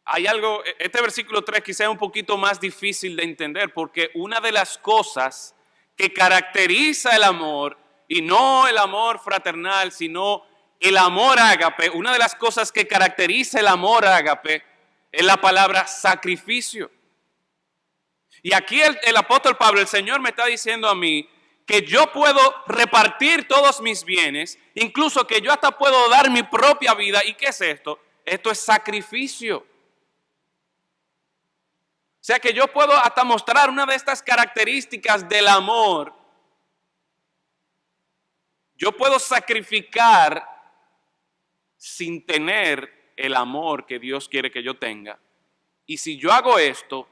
S1: hay algo, este versículo 3 quizá es un poquito más difícil de entender, porque una de las cosas que caracteriza el amor, y no el amor fraternal, sino el amor ágape, una de las cosas que caracteriza el amor ágape es la palabra sacrificio. Y aquí el apóstol Pablo, el Señor me está diciendo a mí que yo puedo repartir todos mis bienes, incluso que yo hasta puedo dar mi propia vida. ¿Y qué es esto? Esto es sacrificio. O sea que yo puedo hasta mostrar una de estas características del amor. Yo puedo sacrificar sin tener el amor que Dios quiere que yo tenga. Y si yo hago esto,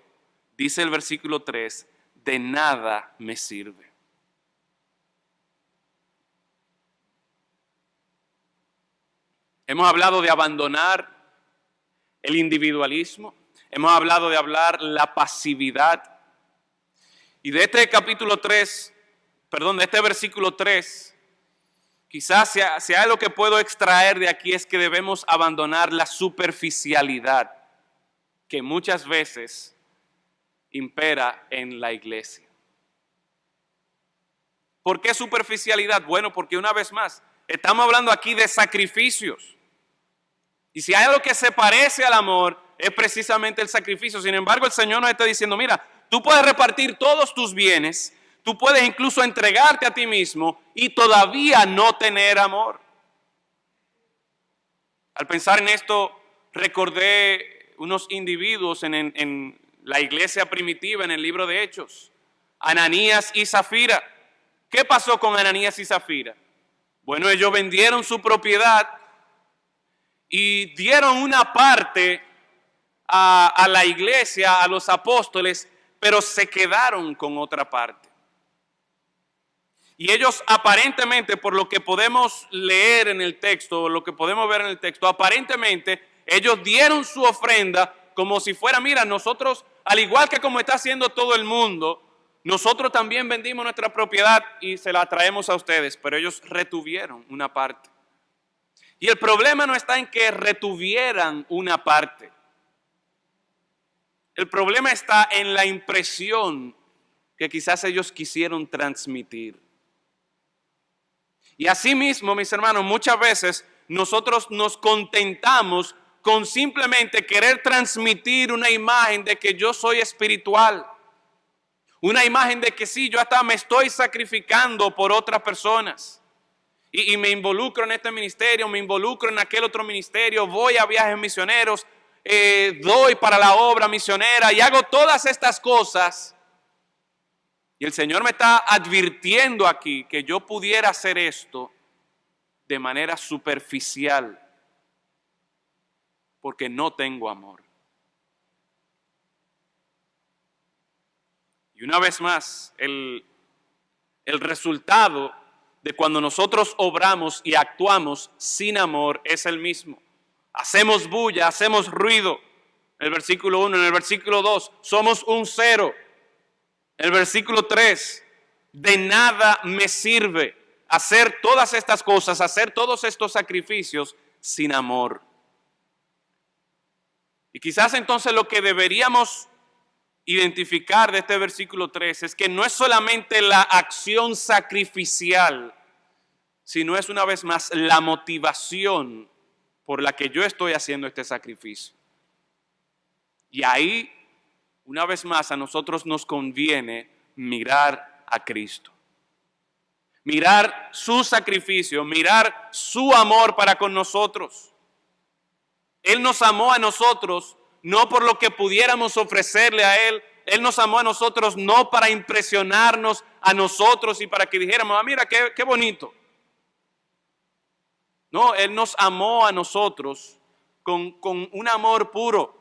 S1: dice el versículo 3, de nada me sirve. Hemos hablado de abandonar el individualismo. Hemos hablado de hablar la pasividad. Y de este capítulo 3, de este versículo 3, quizás si hay algo que puedo extraer de aquí es que debemos abandonar la superficialidad que muchas veces impera en la iglesia. ¿Por qué superficialidad? Bueno, porque una vez más, estamos hablando aquí de sacrificios. Y si hay algo que se parece al amor, es precisamente el sacrificio. Sin embargo, el Señor nos está diciendo, mira, tú puedes repartir todos tus bienes, tú puedes incluso entregarte a ti mismo y todavía no tener amor. Al pensar en esto, recordé unos individuos en la iglesia primitiva, en el libro de Hechos, Ananías y Zafira. ¿Qué pasó con Ananías y Zafira? Bueno, ellos vendieron su propiedad y dieron una parte a la iglesia, a los apóstoles, pero se quedaron con otra parte. Y ellos aparentemente, por lo que podemos leer en el texto, lo que podemos ver en el texto, aparentemente ellos dieron su ofrenda como si fuera, mira, nosotros, al igual que como está haciendo todo el mundo, nosotros también vendimos nuestra propiedad y se la traemos a ustedes, pero ellos retuvieron una parte. Y el problema no está en que retuvieran una parte. El problema está en la impresión que quizás ellos quisieron transmitir. Y así mismo, mis hermanos, muchas veces nosotros nos contentamos con simplemente querer transmitir una imagen de que yo soy espiritual. Una imagen de que sí, yo hasta me estoy sacrificando por otras personas. Y me involucro en este ministerio, me involucro en aquel otro ministerio, voy a viajes misioneros, doy para la obra misionera y hago todas estas cosas. Y el Señor me está advirtiendo aquí que yo pudiera hacer esto de manera superficial porque no tengo amor. Y una vez más, el resultado de cuando nosotros obramos y actuamos sin amor es el mismo. Hacemos bulla, hacemos ruido. En el versículo 1, en el versículo 2, somos un cero. El versículo 3, de nada me sirve hacer todas estas cosas, hacer todos estos sacrificios sin amor. Y quizás entonces lo que deberíamos identificar de este versículo 3 es que no es solamente la acción sacrificial, sino es una vez más la motivación por la que yo estoy haciendo este sacrificio. Y ahí, una vez más, a nosotros nos conviene mirar a Cristo. Mirar su sacrificio, mirar su amor para con nosotros. Él nos amó a nosotros no por lo que pudiéramos ofrecerle a Él. Él nos amó a nosotros no para impresionarnos a nosotros y para que dijéramos, mira qué bonito. No, Él nos amó a nosotros con un amor puro.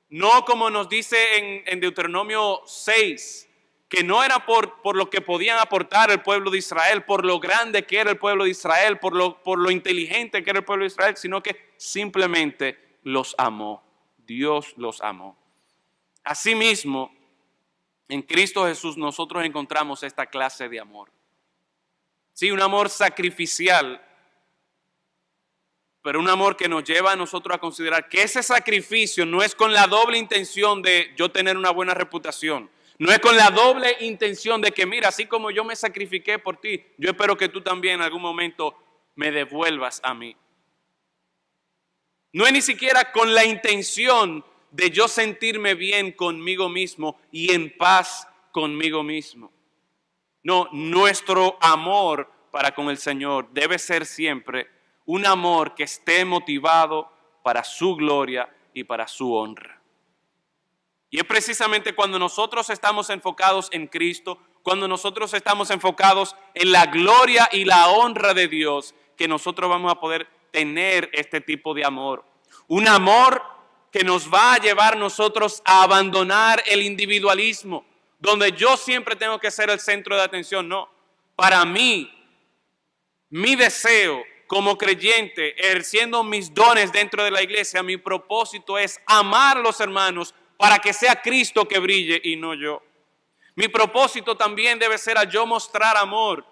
S1: No como nos dice en Deuteronomio 6, que no era por lo que podían aportar el pueblo de Israel, por lo grande que era el pueblo de Israel, por lo inteligente que era el pueblo de Israel, sino que simplemente los amó. Dios los amó. Asimismo, en Cristo Jesús nosotros encontramos esta clase de amor. Sí, un amor sacrificial, pero un amor que nos lleva a nosotros a considerar que ese sacrificio no es con la doble intención de yo tener una buena reputación. No es con la doble intención de que, mira, así como yo me sacrifiqué por ti, yo espero que tú también en algún momento me devuelvas a mí. No es ni siquiera con la intención de yo sentirme bien conmigo mismo y en paz conmigo mismo. No, nuestro amor para con el Señor debe ser siempre un amor que esté motivado para su gloria y para su honra. Y es precisamente cuando nosotros estamos enfocados en Cristo, cuando nosotros estamos enfocados en la gloria y la honra de Dios, que nosotros vamos a poder tener este tipo de amor. Un amor que nos va a llevar nosotros a abandonar el individualismo, donde yo siempre tengo que ser el centro de atención. No, para mí, mi deseo como creyente, ejerciendo mis dones dentro de la iglesia, mi propósito es amar a los hermanos para que sea Cristo que brille y no yo. Mi propósito también debe ser a yo mostrar amor,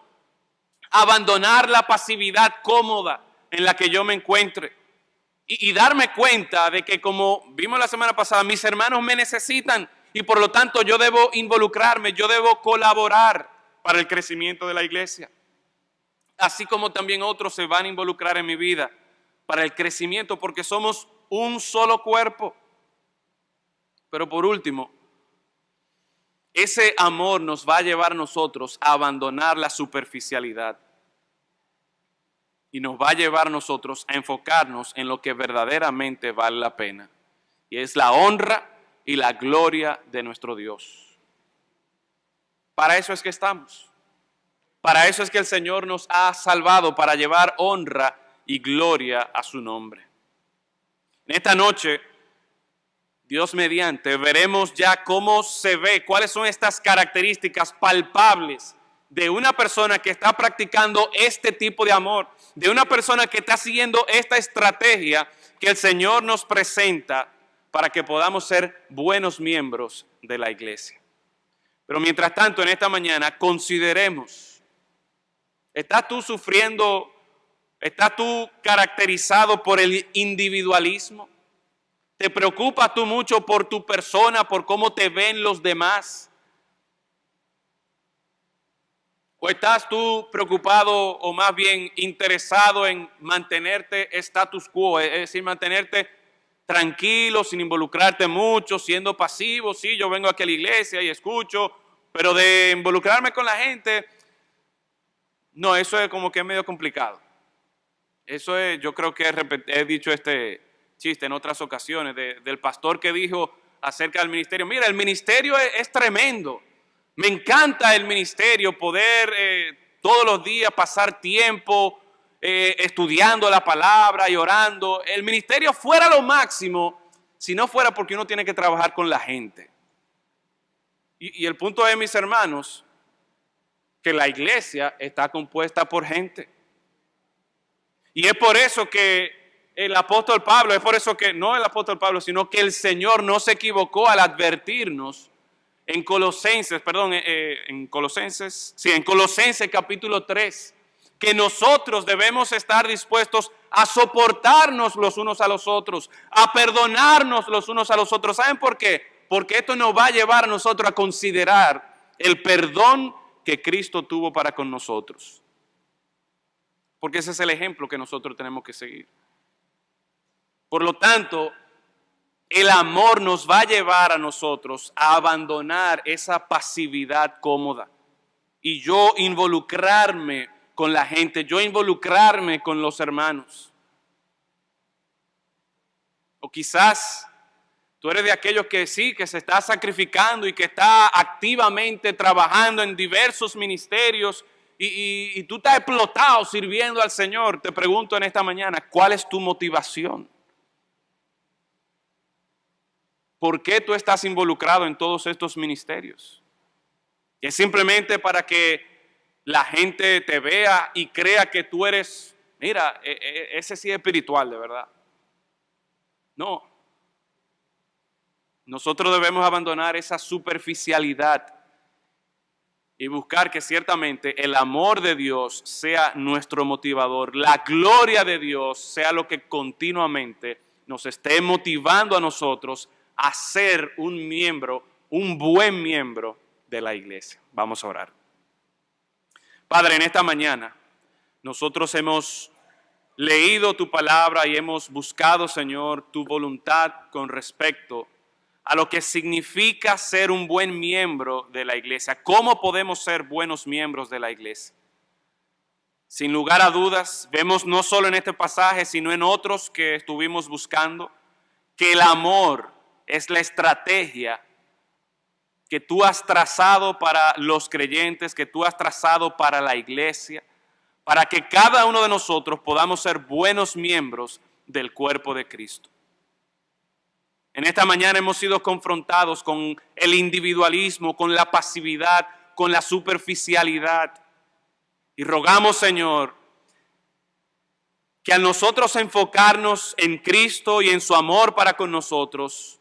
S1: abandonar la pasividad cómoda en la que yo me encuentre y darme cuenta de que, como vimos la semana pasada, mis hermanos me necesitan y por lo tanto yo debo involucrarme, yo debo colaborar para el crecimiento de la iglesia. Así como también otros se van a involucrar en mi vida para el crecimiento, porque somos un solo cuerpo. Pero por último, ese amor nos va a llevar a nosotros a abandonar la superficialidad y nos va a llevar a nosotros a enfocarnos en lo que verdaderamente vale la pena, y es la honra y la gloria de nuestro Dios. Para eso es que estamos. Para eso es que el Señor nos ha salvado, para llevar honra y gloria a su nombre. En esta noche, Dios mediante, veremos ya cómo se ve, cuáles son estas características palpables de una persona que está practicando este tipo de amor, de una persona que está siguiendo esta estrategia que el Señor nos presenta para que podamos ser buenos miembros de la iglesia. Pero mientras tanto, en esta mañana, consideremos, ¿estás tú sufriendo, estás tú caracterizado por el individualismo? ¿Te preocupas tú mucho por tu persona, por cómo te ven los demás? ¿O estás tú preocupado o más bien interesado en mantenerte status quo, es decir, mantenerte tranquilo, sin involucrarte mucho, siendo pasivo? Sí, yo vengo aquí a la iglesia y escucho, pero de involucrarme con la gente, no, eso es como que es medio complicado. Eso es, yo creo que he dicho este chiste en otras ocasiones del pastor que dijo acerca del ministerio: mira, el ministerio es tremendo. Me encanta el ministerio, poder todos los días pasar tiempo estudiando la palabra y orando. El ministerio fuera lo máximo si no fuera porque uno tiene que trabajar con la gente. Y el punto es, mis hermanos, que la iglesia está compuesta por gente. Y es por eso que el apóstol Pablo, es por eso que, no el apóstol Pablo, sino que el Señor no se equivocó al advertirnos en Colosenses capítulo 3, que nosotros debemos estar dispuestos a soportarnos los unos a los otros, a perdonarnos los unos a los otros. ¿Saben por qué? Porque esto nos va a llevar a nosotros a considerar el perdón que Cristo tuvo para con nosotros. Porque ese es el ejemplo que nosotros tenemos que seguir. Por lo tanto, el amor nos va a llevar a nosotros a abandonar esa pasividad cómoda y yo involucrarme con la gente, yo involucrarme con los hermanos. O quizás tú eres de aquellos que sí, que se está sacrificando y que está activamente trabajando en diversos ministerios y tú estás explotado sirviendo al Señor. Te pregunto en esta mañana, ¿cuál es tu motivación? ¿Por qué tú estás involucrado en todos estos ministerios? ¿Es simplemente para que la gente te vea y crea que tú eres, mira, ese sí es espiritual de verdad? No. Nosotros debemos abandonar esa superficialidad y buscar que ciertamente el amor de Dios sea nuestro motivador, la gloria de Dios sea lo que continuamente nos esté motivando a nosotros a ser un miembro, un buen miembro de la iglesia. Vamos a orar. Padre, en esta mañana nosotros hemos leído tu palabra y hemos buscado, Señor, tu voluntad con respecto a lo que significa ser un buen miembro de la iglesia. ¿Cómo podemos ser buenos miembros de la iglesia? Sin lugar a dudas, vemos no solo en este pasaje, sino en otros que estuvimos buscando, que el amor es la estrategia que tú has trazado para los creyentes, que tú has trazado para la iglesia, para que cada uno de nosotros podamos ser buenos miembros del cuerpo de Cristo. En esta mañana hemos sido confrontados con el individualismo, con la pasividad, con la superficialidad. Y rogamos, Señor, que al nosotros enfocarnos en Cristo y en su amor para con nosotros,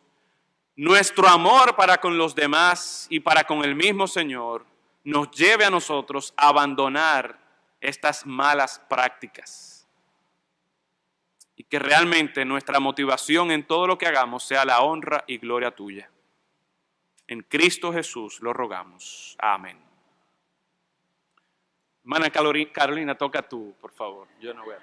S1: nuestro amor para con los demás y para con el mismo Señor nos lleve a nosotros a abandonar estas malas prácticas. Y que realmente nuestra motivación en todo lo que hagamos sea la honra y gloria tuya. En Cristo Jesús lo rogamos. Amén. Hermana Carolina, toca tú, por favor. Yo no voy a...